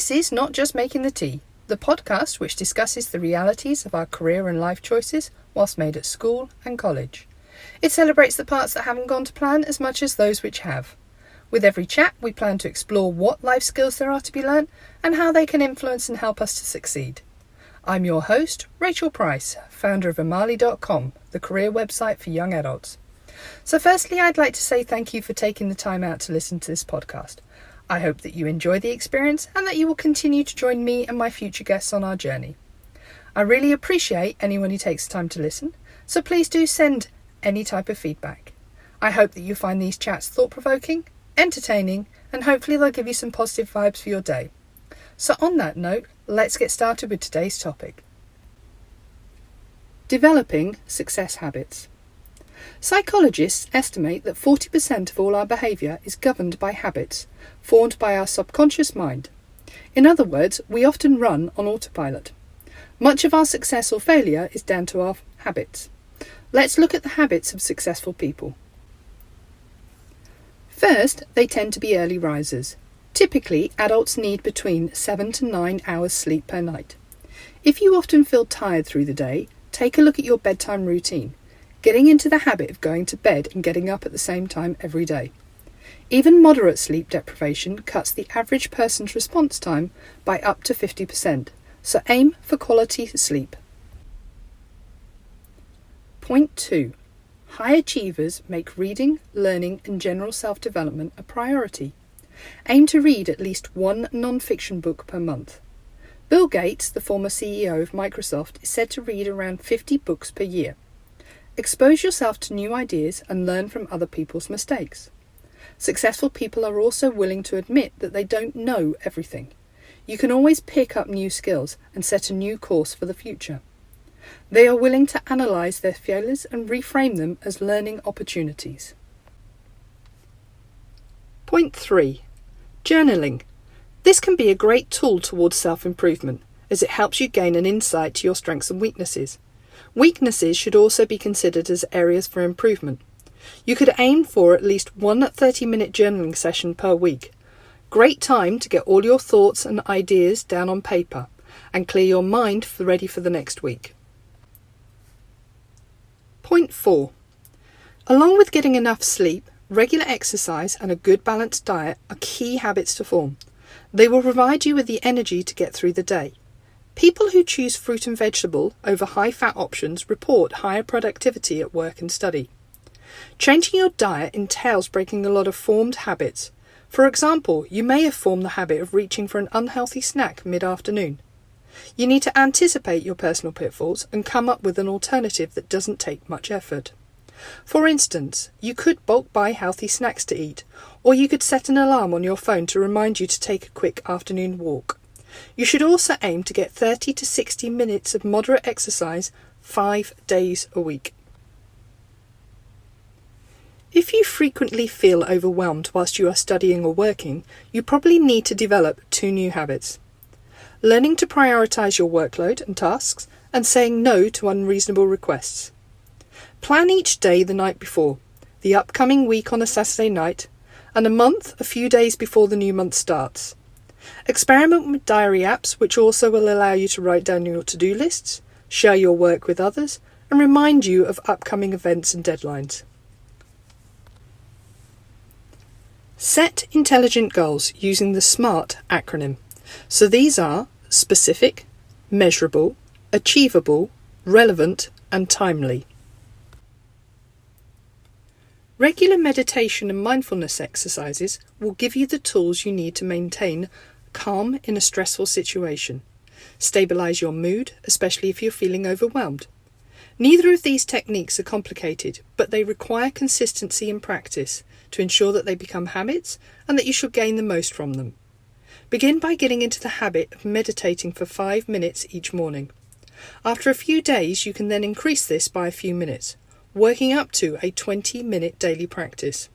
This is Not Just Making the Tea, the podcast which discusses the realities of our career and life choices whilst made at school and college. It celebrates the parts that haven't gone to plan as much as those which have. With every chat, we plan to explore what life skills there are to be learnt and how they can influence and help us to succeed. I'm your host, Rachel Price, founder of Amali.com, the career website for young adults. So firstly, I'd like to say thank you for taking the time out to listen to this podcast. I hope that you enjoy the experience and that you will continue to join me and my future guests on our journey. I really appreciate anyone who takes the time to listen, so please do send any type of feedback. I hope that you find these chats thought-provoking, entertaining, and hopefully they'll give you some positive vibes for your day. So on that note, let's get started with today's topic. Developing success habits. Psychologists estimate that 40% of all our behaviour is governed by habits, formed by our subconscious mind. In other words, we often run on autopilot. Much of our success or failure is down to our habits. Let's look at the habits of successful people. First, they tend to be early risers. Typically, adults need between 7 to 9 hours sleep per night. If you often feel tired through the day, take a look at your bedtime routine. Getting into the habit of going to bed and getting up at the same time every day. Even moderate sleep deprivation cuts the average person's response time by up to 50%, so aim for quality sleep. Point 2. High achievers make reading, learning and general self-development a priority. Aim to read at least one non-fiction book per month. Bill Gates, the former CEO of Microsoft, is said to read around 50 books per year. Expose yourself to new ideas and learn from other people's mistakes. Successful people are also willing to admit that they don't know everything. You can always pick up new skills and set a new course for the future. They are willing to analyse their failures and reframe them as learning opportunities. Point 3. Journaling. This can be a great tool towards self-improvement, as it helps you gain an insight to your strengths and weaknesses. Weaknesses should also be considered as areas for improvement. You could aim for at least one 30-minute journaling session per week. Great time to get all your thoughts and ideas down on paper and clear your mind ready for the next week. Point 4. Along with getting enough sleep, regular exercise and a good balanced diet are key habits to form. They will provide you with the energy to get through the day. People who choose fruit and vegetable over high-fat options report higher productivity at work and study. Changing your diet entails breaking a lot of formed habits. For example, you may have formed the habit of reaching for an unhealthy snack mid-afternoon. You need to anticipate your personal pitfalls and come up with an alternative that doesn't take much effort. For instance, you could bulk buy healthy snacks to eat, or you could set an alarm on your phone to remind you to take a quick afternoon walk. You should also aim to get 30 to 60 minutes of moderate exercise 5 days a week. If you frequently feel overwhelmed whilst you are studying or working, you probably need to develop 2 new habits. Learning to prioritise your workload and tasks and saying no to unreasonable requests. Plan each day the night before, the upcoming week on a Saturday night, and a month a few days before the new month starts. Experiment with diary apps which also will allow you to write down your to-do lists, share your work with others, and remind you of upcoming events and deadlines. Set intelligent goals using the SMART acronym. So these are specific, measurable, achievable, relevant, and timely. Regular meditation and mindfulness exercises will give you the tools you need to maintain calm in a stressful situation. Stabilise your mood, especially if you're feeling overwhelmed. Neither of these techniques are complicated, but they require consistency in practice to ensure that they become habits and that you shall gain the most from them. Begin by getting into the habit of meditating for 5 minutes each morning. After a few days, you can then increase this by a few minutes, working up to a 20-minute daily practice.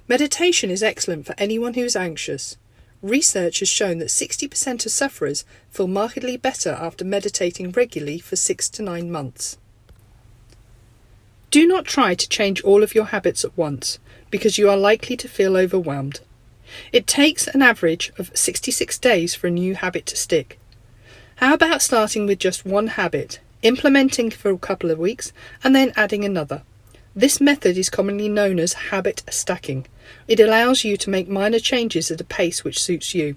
Meditation is excellent for anyone who is anxious. Research has shown that 60% of sufferers feel markedly better after meditating regularly for 6 to 9 months. Do not try to change all of your habits at once, because you are likely to feel overwhelmed. It takes an average of 66 days for a new habit to stick. How about starting with just one habit, implementing for a couple of weeks, and then adding another? This method is commonly known as habit stacking. It allows you to make minor changes at a pace which suits you.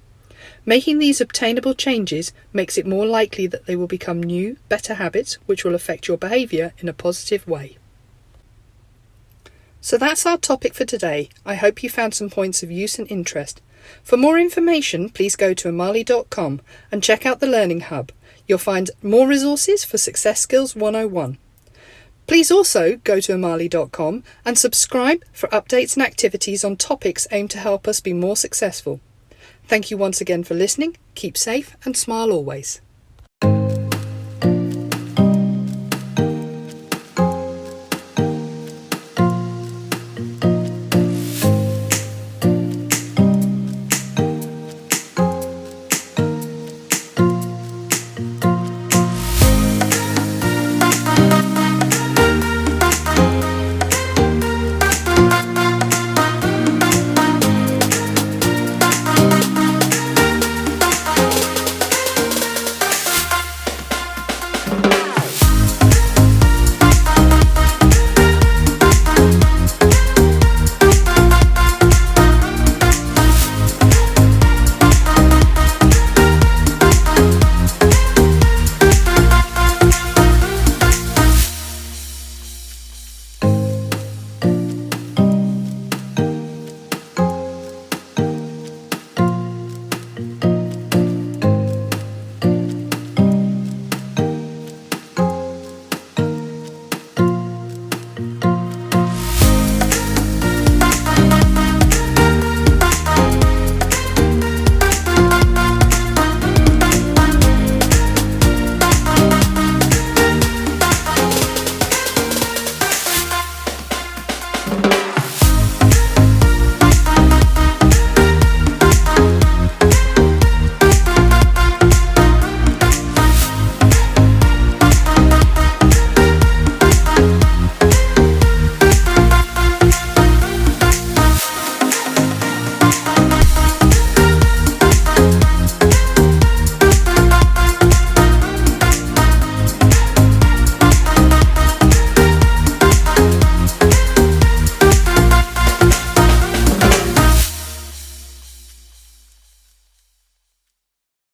Making these obtainable changes makes it more likely that they will become new, better habits which will affect your behaviour in a positive way. So that's our topic for today. I hope you found some points of use and interest. For more information, please go to amali.com and check out the Learning Hub. You'll find more resources for Success Skills 101. Please also go to amali.com and subscribe for updates and activities on topics aimed to help us be more successful. Thank you once again for listening. Keep safe and smile always.